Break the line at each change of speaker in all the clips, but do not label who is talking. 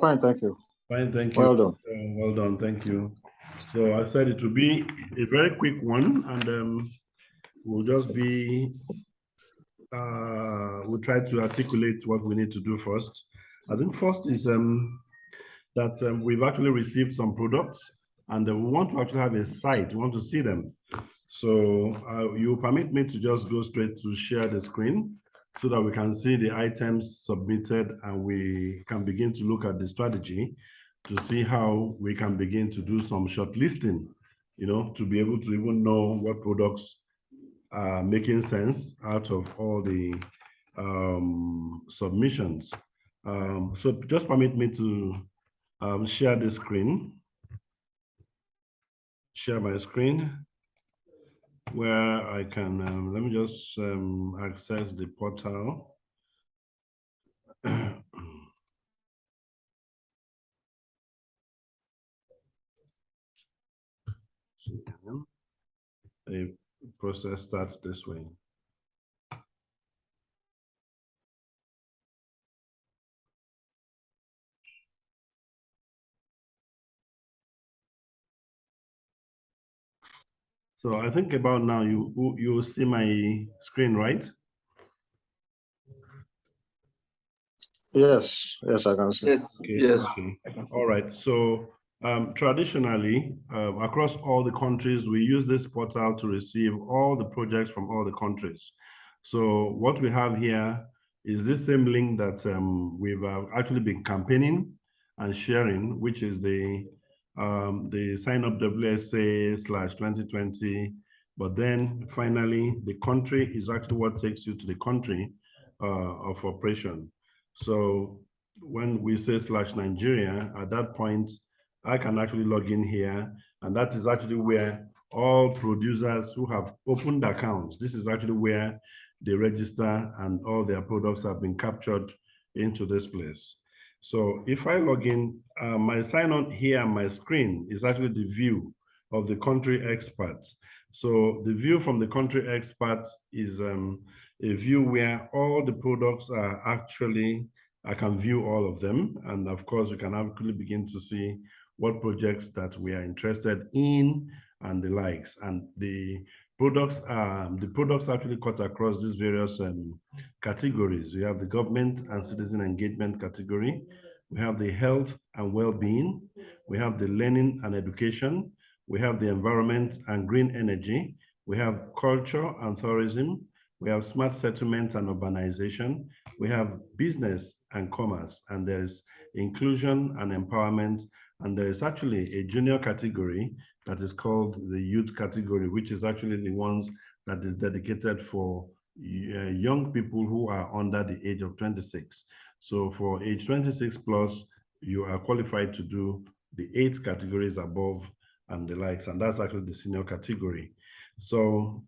Fine, thank you.
Fine, thank you.
Well done.
Well done, thank you. So I said it will be a very quick one, and we'll just be, we'll try to articulate what we need to do first. I think first is that we've actually received some products, and we want to actually have a site, we want to see them. So you permit me to just go straight to share the screen so that we can see the items submitted and we can begin to look at the strategy to see how we can begin to do some shortlisting, you know, to be able to even know what products are making sense out of all the submissions. So just permit me to share the screen, share my screen, where I can, let me just access the portal. The process starts this way. So I think about now you see my screen, right?
Yes, yes, I can see.
Yes,
Okay,
yes.
okay. All right. So traditionally, across all the countries, we use this portal to receive all the projects from all the countries. So what we have here is this same link that we've actually been campaigning and sharing, which is the sign up WSA/2020. But then finally, the country is actually what takes you to the country of operation. So when we say /Nigeria, at that point, I can actually log in here, and that is actually where all producers who have opened accounts, this is actually where they register and all their products have been captured into this place. So if I log in, my sign on here on my screen is actually the view of the country experts. So the view from the country experts is a view where all the products are actually, I can view all of them. And of course, you can actually begin to see what projects that we are interested in and the likes. And the products actually cut across these various categories. We have the government and citizen engagement category. We have the health and well-being. We have the learning and education. We have the environment and green energy. We have culture and tourism. We have smart settlement and urbanization. We have business and commerce, and there's inclusion and empowerment. And there is actually a junior category that is called the youth category, which is actually the ones that is dedicated for young people who are under the age of 26. So for age 26 plus, you are qualified to do the 8 categories above and the likes, and that's actually the senior category. So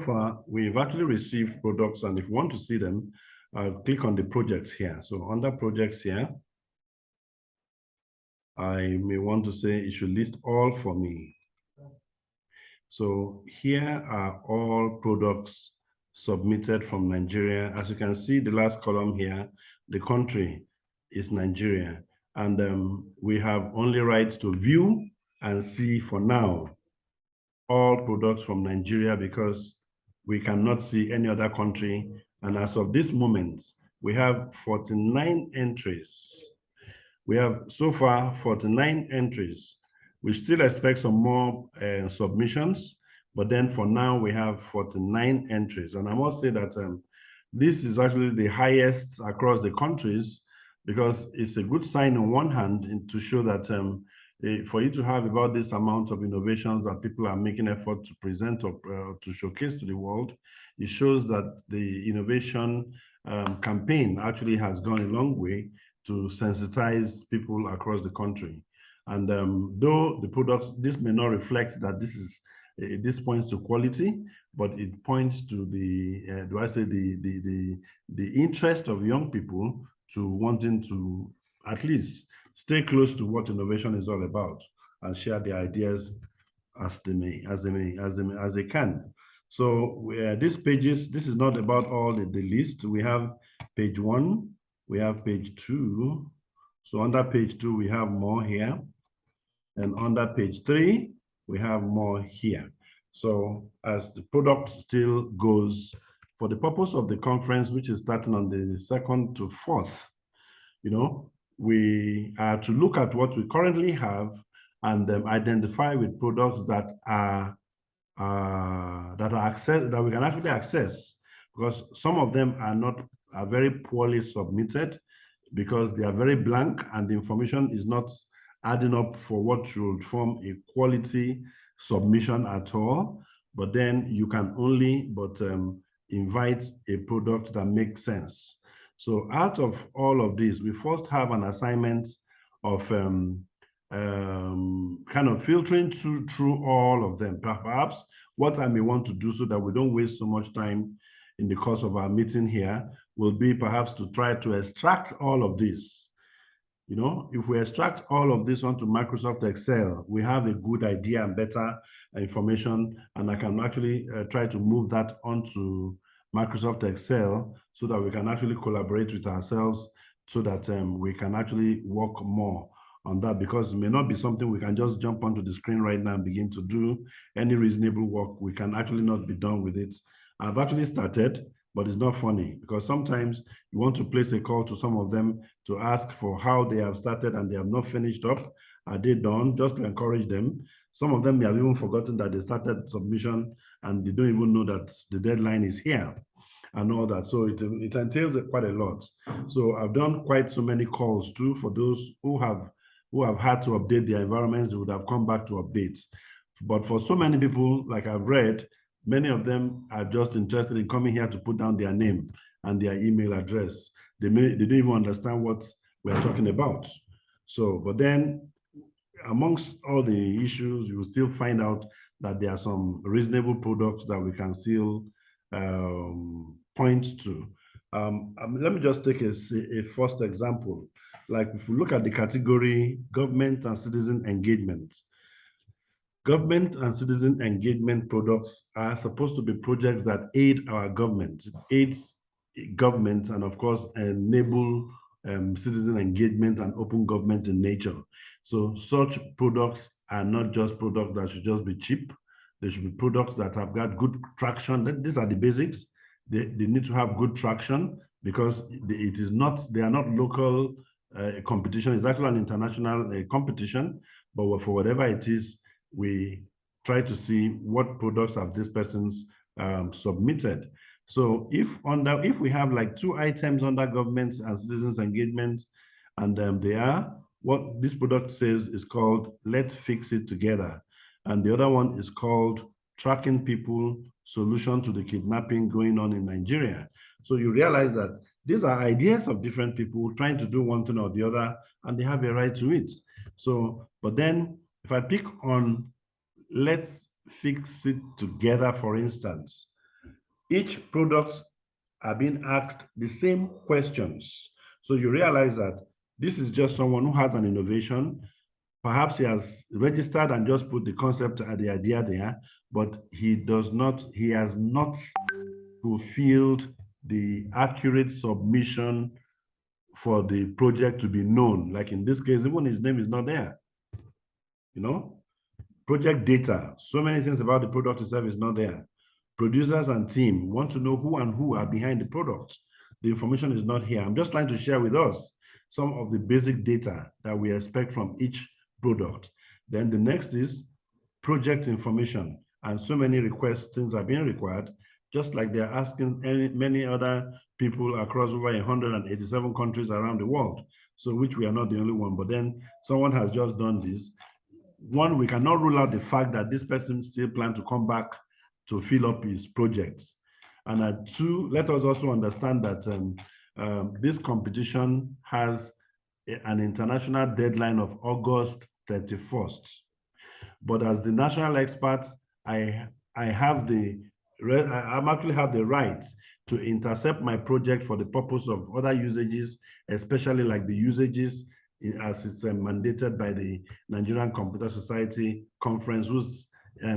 far, we've actually received products, and if you want to see them, click on the projects here. So under projects here, I may want to say it should list all for me. So here are all products submitted from Nigeria. As you can see, the last column here, the country is Nigeria. And we have only rights to view and see for now all products from Nigeria because we cannot see any other country. And as of this moment, we have 49 entries. We have so far 49 entries. We still expect some more submissions, but then for now we have 49 entries. And I must say that this is actually the highest across the countries because it's a good sign on one hand to show that for you to have about this amount of innovations that people are making effort to present or to showcase to the world, it shows that the innovation campaign actually has gone a long way to sensitize people across the country. And though the products, this may not reflect that this points to quality, but it points to the, do I say the interest of young people to wanting to at least stay close to what innovation is all about and share their ideas as they can. So these pages, this is not about all the list. We have page 1, we have page 2, So under page 2, we have more here. And under page 3, we have more here. So as the product still goes, for the purpose of the conference, which is starting on the 2nd to 4th, we are to look at what we currently have and identify with products that are that we can actually access, because some of them are very poorly submitted because they are very blank and the information is not adding up for what should form a quality submission at all. But then you can only invite a product that makes sense. So out of all of this, we first have an assignment of kind of filtering through all of them. Perhaps what I may want to do so that we don't waste so much time in the course of our meeting here will be perhaps to try to extract all of this. If we extract all of this onto Microsoft Excel, we have a good idea and better information, and I can actually try to move that onto Microsoft Excel so that we can actually collaborate with ourselves so that we can actually work more on that, because it may not be something we can just jump onto the screen right now and begin to do any reasonable work. We can actually not be done with it. I've actually started, but it's not funny because sometimes you want to place a call to some of them to ask for how they have started and they have not finished up. Are they done? Just to encourage them. Some of them may have even forgotten that they started submission and they don't even know that the deadline is here and all that. So it entails quite a lot. So I've done quite so many calls too for those who have had to update their environments. They would have come back to update. But for so many people, like I've read, many of them are just interested in coming here to put down their name and their email address. They don't even understand what we're talking about. So, but then amongst all the issues, you will still find out that there are some reasonable products that we can still point to. Let me just take a first example. Like if we look at the category government and citizen engagement, government and citizen engagement products are supposed to be projects that aid our government, aids government, and of course enable citizen engagement and open government in nature. So such products are not just products that should just be cheap. They should be products that have got good traction. These are the basics. They need to have good traction because they are not local competition. It's actually an international competition, but for whatever it is, we try to see what products have these persons submitted. So if we have like 2 items under government and citizens engagement, and they are what this product says is called Let's Fix It Together, and the other one is called Tracking People, Solution to the Kidnapping Going On in Nigeria. So you realize that these are ideas of different people trying to do one thing or the other, and they have a right to it. So, but then if I pick on Let's Fix It Together, for instance, each product are being asked the same questions. So you realize that this is just someone who has an innovation. Perhaps he has registered and just put the concept and the idea there, but he has not fulfilled the accurate submission for the project to be known. Like in this case, even his name is not there. Project data, so many things about the product itself is not there. Producers and team want to know who are behind the product. The information is not here. I'm just trying to share with us some of the basic data that we expect from each product. Then the next is project information, and so many things are being required, just like they're asking many other people across over 187 countries around the world. So which we are not the only one, but then someone has just done this. One, we cannot rule out the fact that this person still plans to come back to fill up his projects. And 2, let us also understand that this competition has an international deadline of August 31st. But as the national expert, I actually have the right to intercept my project for the purpose of other usages, especially like the usages as it's mandated by the Nigerian Computer Society conference, whose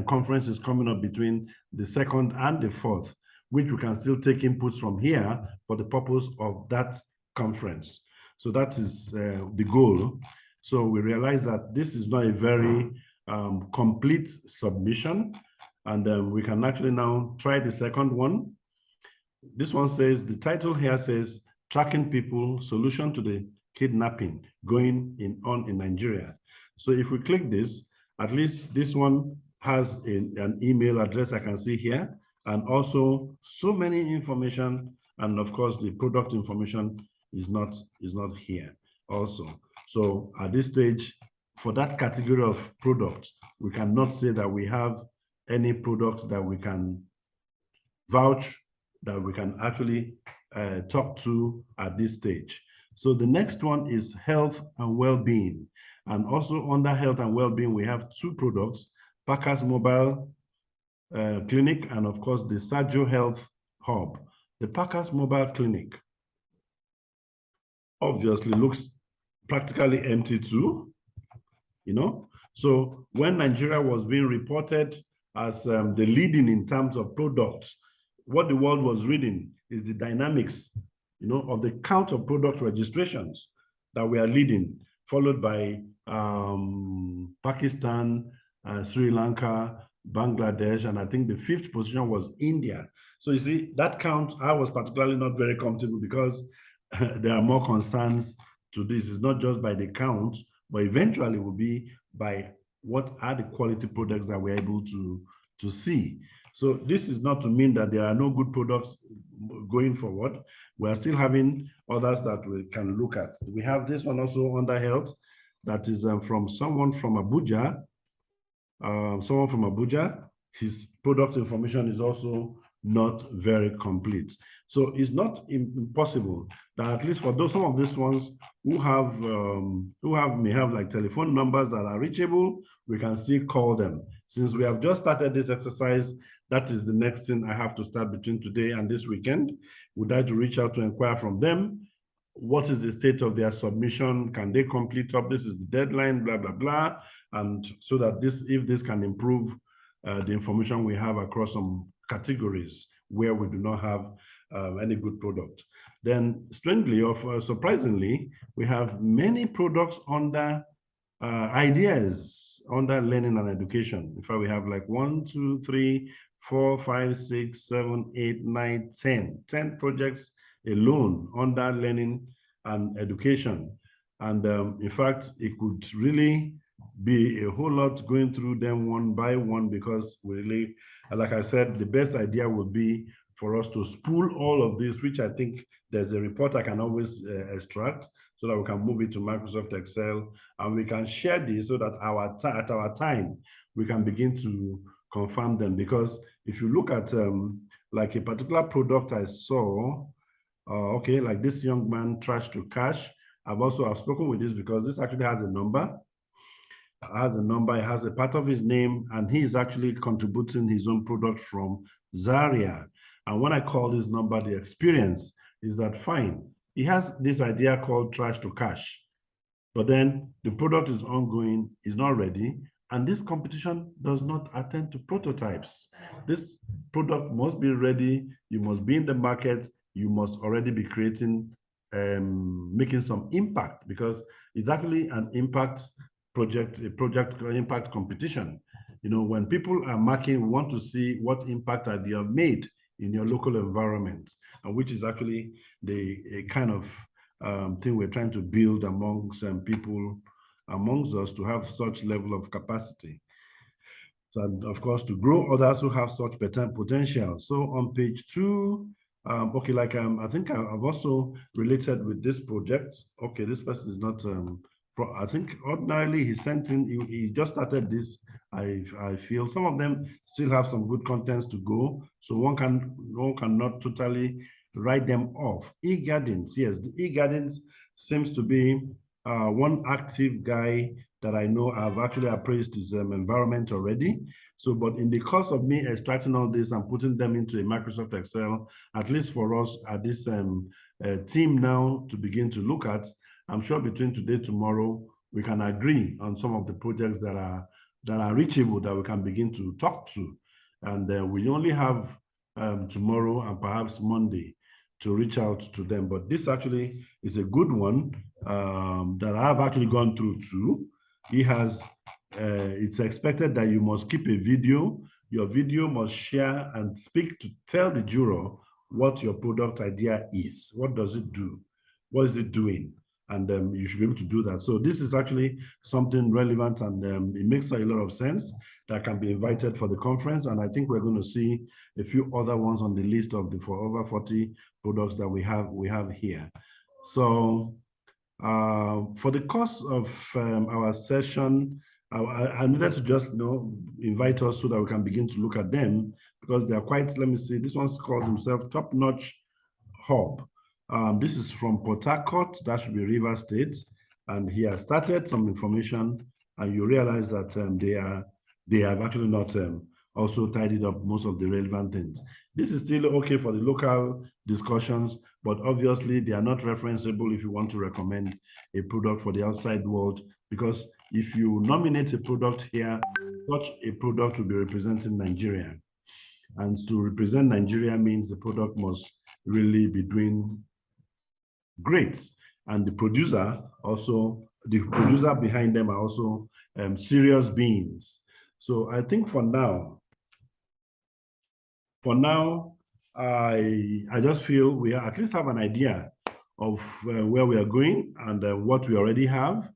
conference is coming up between the 2nd and the 4th, which we can still take inputs from here for the purpose of that conference. So that is the goal. So we realize that this is not a very complete submission. And we can actually now try the second one. This one says, the title here says, Tracking People, Solution to the Kidnapping Going on in Nigeria. So if we click this, at least this one has an email address I can see here, and also so many information, and of course the product information is not here also. So at this stage, for that category of products, we cannot say that we have any product that we can vouch, that we can actually talk to at this stage. So the next one is health and well-being. And also under health and well-being, we have two products, Packers Mobile Clinic, and of course the Sajo Health Hub. The Packers Mobile Clinic obviously looks practically empty too, you know? So when Nigeria was being reported as the leading in terms of products, what the world was reading is the dynamics, you know, of the count of product registrations that we are leading, followed by Pakistan, Sri Lanka, Bangladesh, and I think the fifth position was India. So you see, that count, I was particularly not very comfortable because there are more concerns to this. It's not just by the count, but eventually will be by what are the quality products that we're able to see. So this is not to mean that there are no good products going forward. We are still having others that we can look at. We have this one also under health that is from someone from Abuja. His product information is also not very complete. So it's not impossible that at least for some of these ones who may have like telephone numbers that are reachable, we can still call them. Since we have just started this exercise, that is the next thing I have to start between today and this weekend. Would like to reach out to inquire from them. What is the state of their submission? Can they complete up? This is the deadline, blah, blah, blah. And so that if this can improve the information we have across some categories where we do not have any good product. Then strangely or surprisingly, we have many products under ideas under learning and education. In fact, we have like 1, 2, 3, 4, 5, 6, 7, 8, 9, 10 projects alone under learning and education. And in fact, it could really be a whole lot going through them one by one, because we really, like I said, the best idea would be for us to spool all of this, which I think there's a report I can always extract so that we can move it to Microsoft Excel and we can share this so that at our time, we can begin to confirm them. Because if you look at like a particular product I saw, okay, like this young man, Trash to Cash, I've spoken with this because this actually has a number. It has a part of his name, and he is actually contributing his own product from Zaria. And when I call this number, the experience is that fine. He has this idea called Trash to Cash, but then the product is ongoing, is not ready, and this competition does not attend to prototypes. This product must be ready, you must be in the market, you must already be creating, making some impact, because it's actually an impact project, a project impact competition. You know, when people are marking, we want to see what impact have you made in your local environment, and which is actually a kind of thing we're trying to build amongst people, amongst us, to have such level of capacity. So, and of course, to grow others who have such potential. So on page 2, okay, like I think I've also related with this project. Okay, this person is not, I think ordinarily he sent in, he just started this. I feel some of them still have some good contents to go. So one cannot totally write them off. E-Gardens, yes, the E-Gardens seems to be one active guy that I know. I've actually appraised his environment already. So, but in the course of me extracting all this and putting them into a Microsoft Excel, at least for us at this team now to begin to look at, I'm sure between today, tomorrow, we can agree on some of the projects that are reachable, that we can begin to talk to. And we only have tomorrow and perhaps Monday to reach out to them. But this actually is a good one that I've actually gone through too. It's expected that you must keep a video. Your video must share and speak to tell the juror what your product idea is. What does it do? What is it doing? And you should be able to do that. So this is actually something relevant, and it makes a lot of sense that can be invited for the conference. And I think we're going to see a few other ones on the list of the for over 40 products that we have here. So for the course of our session, I needed to just invite us so that we can begin to look at them, because they are quite, let me see, this one calls himself Top Notch Hub. This is from Port Harcourt, that should be River State, and he has started some information, and you realize that they have actually not also tidied up most of the relevant things. This is still okay for the local discussions, but obviously they are not referenceable if you want to recommend a product for the outside world, because if you nominate a product here, such a product will be representing Nigeria. And to represent Nigeria means the product must really be doing great. And the producer behind them are also serious beings. So I think for now, I just feel we at least have an idea of where we are going and what we already have.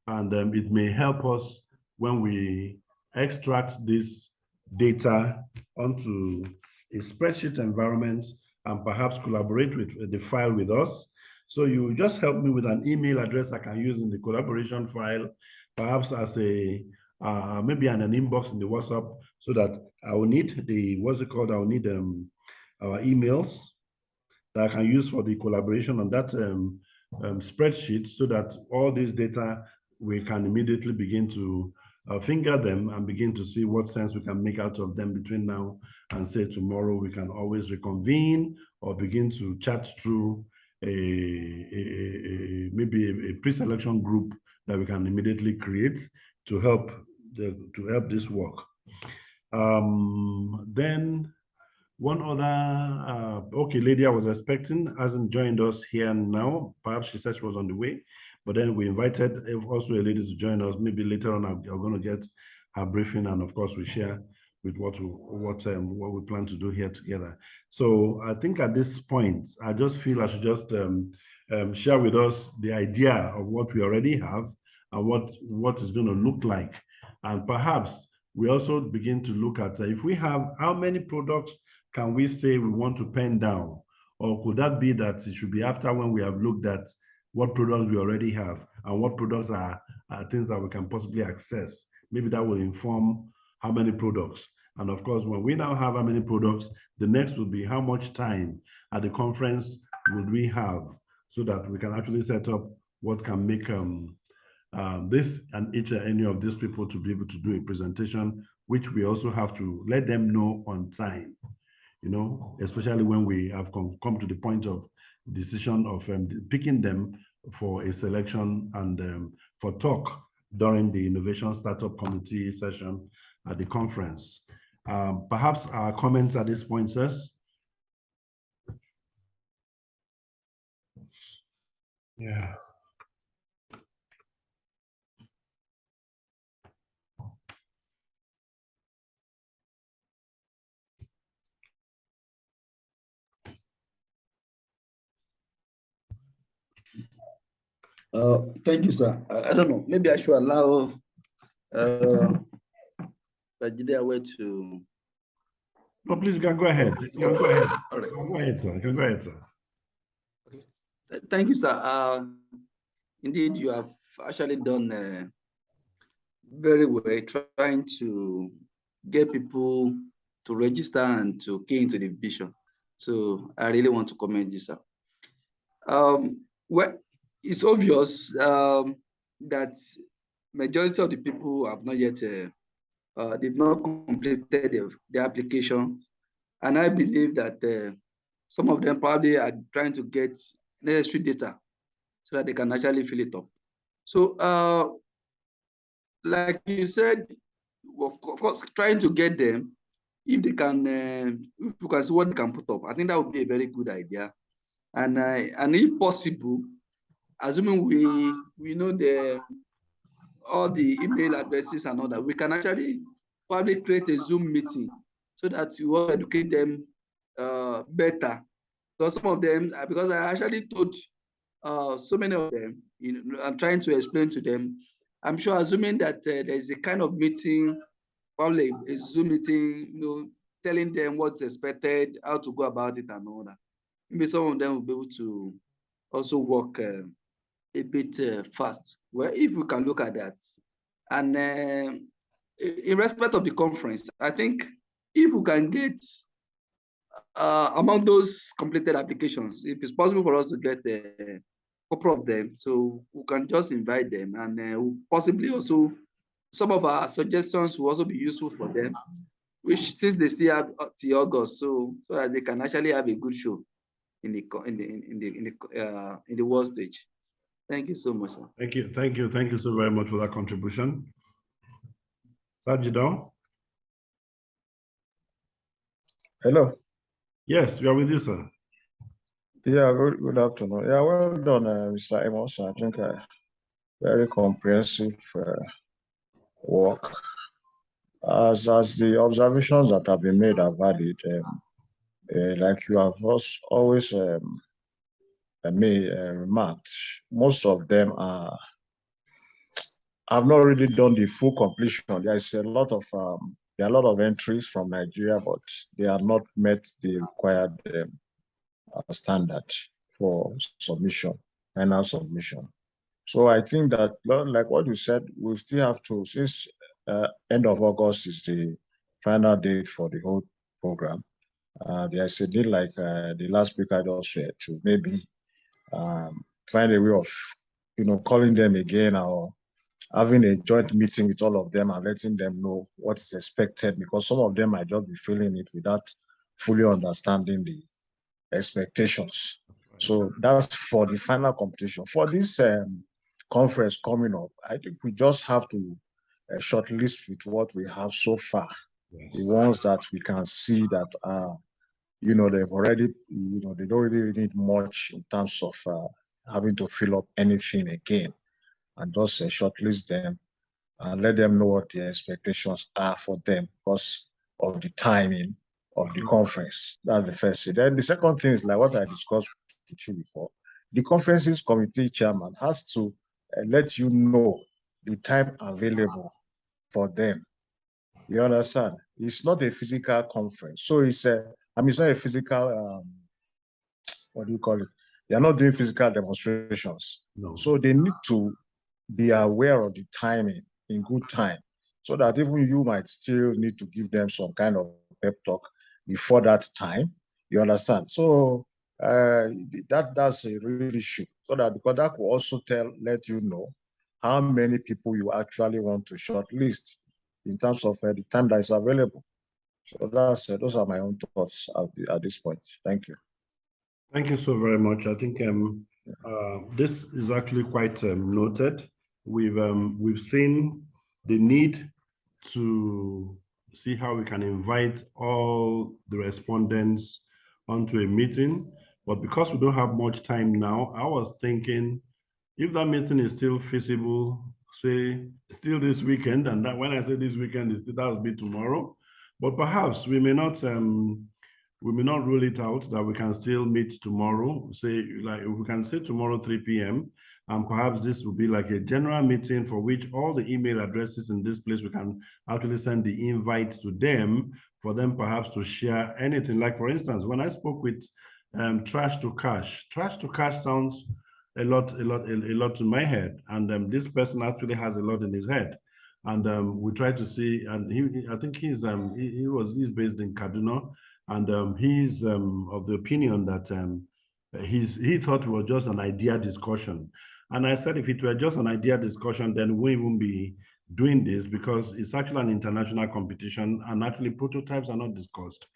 And it may help us when we extract this data onto a spreadsheet environment and perhaps collaborate with the file with us. So you just help me with an email address I can use in the collaboration file, perhaps as a maybe an inbox in the WhatsApp, so that I will need I will need our emails that I can use for the collaboration on that spreadsheet, so that all this data, we can immediately begin to finger them and begin to see what sense we can make out of them between now and say tomorrow. We can always reconvene or begin to chat through maybe a pre-selection group that we can immediately create to help this work. Then one other lady I was expecting hasn't joined us here now. Perhaps she said she was on the way, but then we invited also a lady to join us. Maybe later on I'm going to get her briefing, and of course we share with what we plan to do here together. So I think at this point, I just feel I should just share with us the idea of what we already have and what is going to look like. And perhaps we also begin to look at if we have, how many products can we say we want to pen down? Or could that be that it should be after when we have looked at what products we already have and what products are things that we can possibly access? Maybe that will inform how many products. And of course, when we now have how many products, the next would be how much time at the conference would we have, so that we can actually set up what can make this and each and any of these people to be able to do a presentation, which we also have to let them know on time, especially when we have come to the point of decision of picking them for a selection and for talk during the Innovation Startup Committee session at the conference. Perhaps our comments at this point, sirs? Yeah.
Thank you, sir. I don't know. Maybe I should allow Nigeria way to.
No, please, you can go ahead. You can go ahead. All right. Go ahead, sir. You can go ahead, sir.
Okay. Thank you, sir. Indeed, you have actually done very well trying to get people to register and to key into the vision. So I really want to commend you, sir. Well, it's obvious that majority of the people have not yet, they've not completed their applications. And I believe that some of them probably are trying to get necessary data so that they can actually fill it up. So like you said, of course, trying to get them, if they can, if you can see what they can put up, I think that would be a very good idea. And if possible, assuming we know all the email addresses and all that, we can actually probably create a Zoom meeting so that we will educate them better. Because some of them, because I actually told so many of them, I'm trying to explain to them. I'm sure, assuming that there's a kind of meeting, probably a Zoom meeting, telling them what's expected, how to go about it, and all that. Maybe some of them will be able to also work a bit fast. Well, if we can look at that. And in respect of the conference, I think if we can get among those completed applications, if it's possible for us to get a couple of them, so we can just invite them, and we'll possibly also, some of our suggestions will also be useful for them, which since they still have till August, so that they can actually have a good show in the world stage. Thank you so much, sir.
Thank you so very much for that contribution. Sajidon?
Hello.
Yes, we are with you, sir.
Yeah, good afternoon. Yeah, well done, Mr. Amos. I think very comprehensive work. As the observations that have been made are valid, like you have always remarked, most of them have not really done the full completion. There is a lot of there are a lot of entries from Nigeria, but they have not met the required standard for submission, final submission. So I think that, like what you said, we still have to, since end of August is the final date for the whole program. There's a need, like the last speaker just said, to maybe find a way of, calling them again, or having a joint meeting with all of them and letting them know what is expected, because some of them might just be feeling it without fully understanding the expectations. So that's for the final competition. For this conference coming up, I think we just have to shortlist with what we have so far. Yes. The ones that we can see that they've already, they don't really need much in terms of having to fill up anything again, and just shortlist them and let them know what the expectations are for them because of the timing of the conference. That's the first thing. Then the second thing is like what I discussed with you before. The conferences committee chairman has to let you know the time available for them. You understand? It's not a physical conference. So it's it's not a physical, what do you call it? They're not doing physical demonstrations. No. So they need to be aware of the timing in good time, so that even you might still need to give them some kind of pep talk before that time. You understand? So that's a real issue. So that, because that will also let you know how many people you actually want to shortlist in terms of the time that is available. So those are my own thoughts at this point. Thank you.
Thank you so very much. I think this is actually quite noted. We've seen the need to see how we can invite all the respondents onto a meeting, but because we don't have much time now, I was thinking if that meeting is still feasible, say still this weekend, and that when I say this weekend, that will be tomorrow, but perhaps we may not rule it out that we can still meet tomorrow. Say, like, we can say tomorrow 3 p.m. and perhaps this will be like a general meeting for which all the email addresses in this place, we can actually send the invite to them for them perhaps to share anything. Like, for instance, when I spoke with Trash to Cash sounds a lot to my head, and this person actually has a lot in his head. And we try to see, and I think he's based in Kaduna, and he's of the opinion that he thought it was just an idea discussion. And I said, if it were just an idea discussion, then we wouldn't be doing this, because it's actually an international competition, and actually prototypes are not discussed.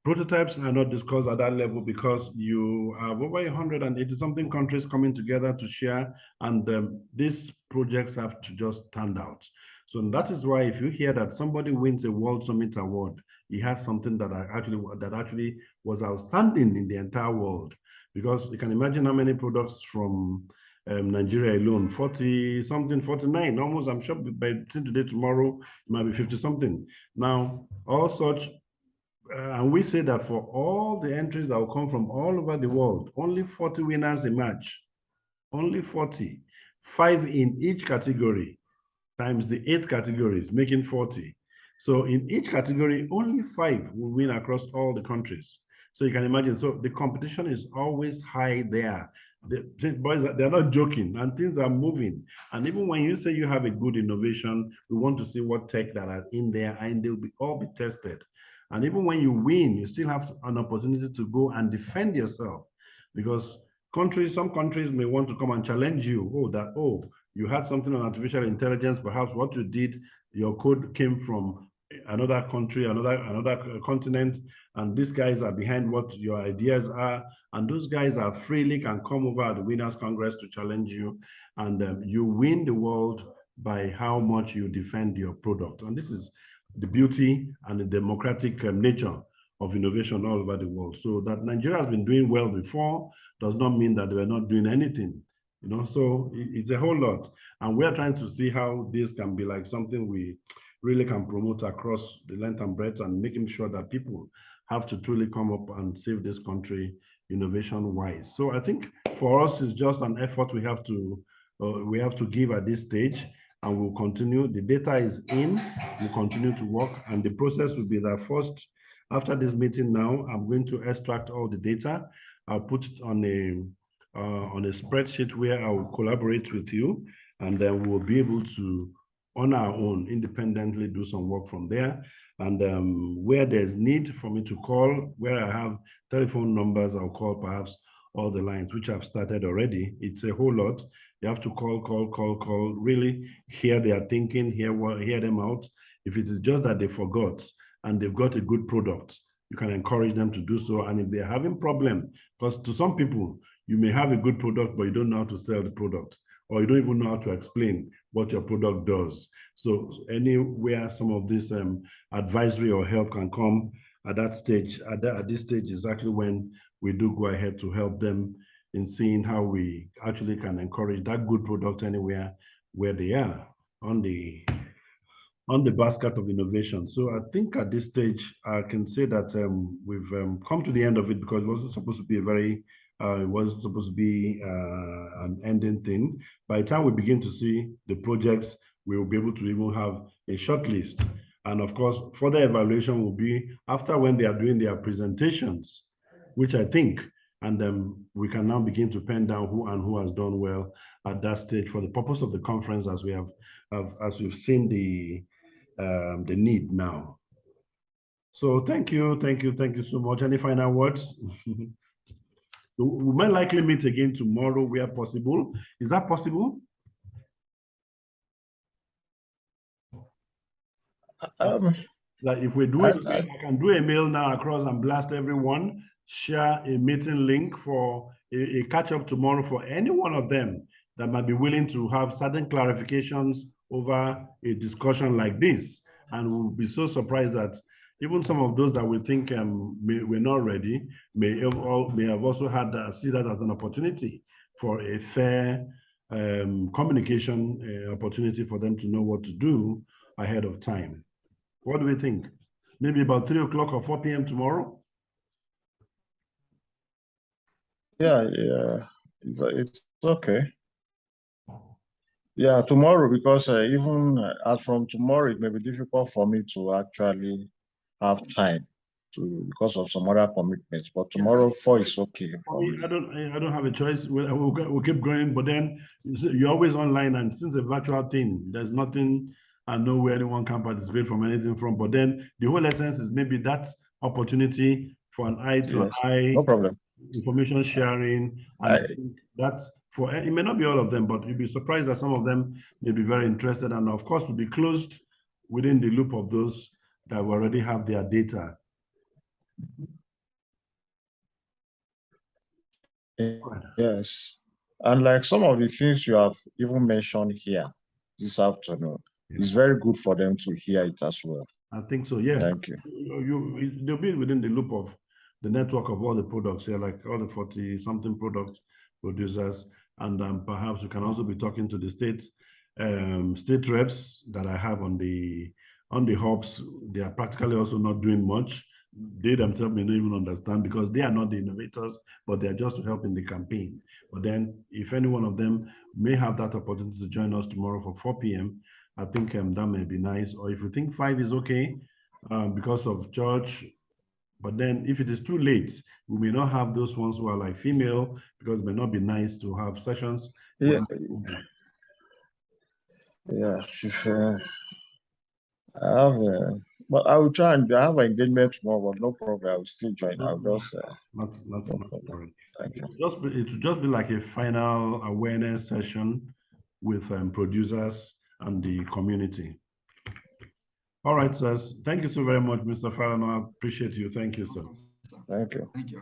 Prototypes are not discussed at that level because you have over 180 something countries coming together to share, and these projects have to just stand out. So that is why if you hear that somebody wins a World Summit Award, he has something that actually was outstanding in the entire world. because you can imagine how many products from Nigeria alone, 40 something, 49, almost. I'm sure by today, tomorrow, it might be 50 something. Now, all such, and we say that for all the entries that will come from all over the world, only 40 winners emerge. Only 40, 5 in each category, times the 8 categories, making 40. So in each category, only 5 will win across all the countries. So you can imagine, so the competition is always high there. The boys, they're not joking, and things are moving. And even when you say you have a good innovation, we want to see what tech that are in there, and they'll all be tested. And even when you win, you still have an opportunity to go and defend yourself, because some countries may want to come and challenge you. You had something on artificial intelligence, perhaps what you did, your code came from another country, another continent, and these guys are behind what your ideas are, and those guys are freely can come over at the Winners Congress to challenge you, and you win the world by how much you defend your product. And this is the beauty and the democratic nature of innovation all over the world. So that Nigeria has been doing well before does not mean that we're not doing anything. So it's a whole lot. And we're trying to see how this can be like something we really can promote across the length and breadth, and making sure that people have to truly come up and save this country innovation-wise. So I think for us, it's just an effort we have to give at this stage, and we'll continue. The data is in, we'll continue to work, and the process will be that first, after this meeting now, I'm going to extract all the data. I'll put it on a spreadsheet where I will collaborate with you, and then we'll be able to, on our own, independently do some work from there. And where there's need for me to call, where I have telephone numbers, I'll call perhaps all the lines, which I've started already. It's a whole lot. You have to call, really hear their thinking, hear them out. If it is just that they forgot and they've got a good product, you can encourage them to do so. And if they're having problem, because to some people, you may have a good product, but you don't know how to sell the product, or you don't even know how to explain what your product does. So anywhere some of this advisory or help can come at that stage, at this stage is actually when we do go ahead to help them in seeing how we actually can encourage that good product anywhere where they are on the basket of innovation. So I think at this stage, I can say that we've come to the end of it, because it wasn't supposed to be an ending thing. By the time we begin to see the projects, we will be able to even have a short list. And of course, further evaluation will be after when they are doing their presentations, which I think, and we can now begin to pen down who has done well at that stage for the purpose of the conference, as we've seen the need now. So thank you so much. Any final words? We might likely meet again tomorrow where possible. Is that possible? Like if we do it, I can do a mail now across and blast everyone, share a meeting link for a catch-up tomorrow for any one of them that might be willing to have certain clarifications over a discussion like this. And we'll be so surprised that even some of those that we think we're not ready may have also had see that as an opportunity for a fair communication opportunity for them to know what to do ahead of time. What do we think? Maybe about 3 o'clock or 4 p.m. tomorrow?
Yeah, it's okay. Yeah, tomorrow, because even as from tomorrow, it may be difficult for me to actually have time because of some other commitments. But tomorrow, 4 is okay for me.
I don't have a choice. We'll keep going, but then you're always online, and since it's a virtual thing, there's nothing I know where anyone can participate from anything from. But then the whole essence is maybe that opportunity for an eye to eye,
no problem,
information sharing, and I think that's for it may not be all of them, but you'll be surprised that some of them may be very interested, and of course will be closed within the loop of those that already have their data.
Yes, and like some of the things you have even mentioned here this afternoon, it's very good for them to hear it as well.
I think so, yeah.
Thank you.
They'll be within the loop of the network of all the products here, like all the 40 something product producers. And perhaps we can also be talking to the state reps that I have on the hubs. They are practically also not doing much. They themselves may not even understand because they are not the innovators, but they are just to help in the campaign. But then if any one of them may have that opportunity to join us tomorrow for 4 p.m., I think that may be nice. Or if you think 5 is okay because of church, but then if it is too late, we may not have those ones who are like female because it may not be nice to have sessions.
Yeah, I have, but I will try and I have an engagement tomorrow, but no problem. I will still join. I'll just
not worry.
Thank you.
It will just be like a final awareness session with producers and the community. All right, sirs. Thank you so very much, Mr. Farano. I appreciate you. Thank you, sir.
Thank you.
Thank you.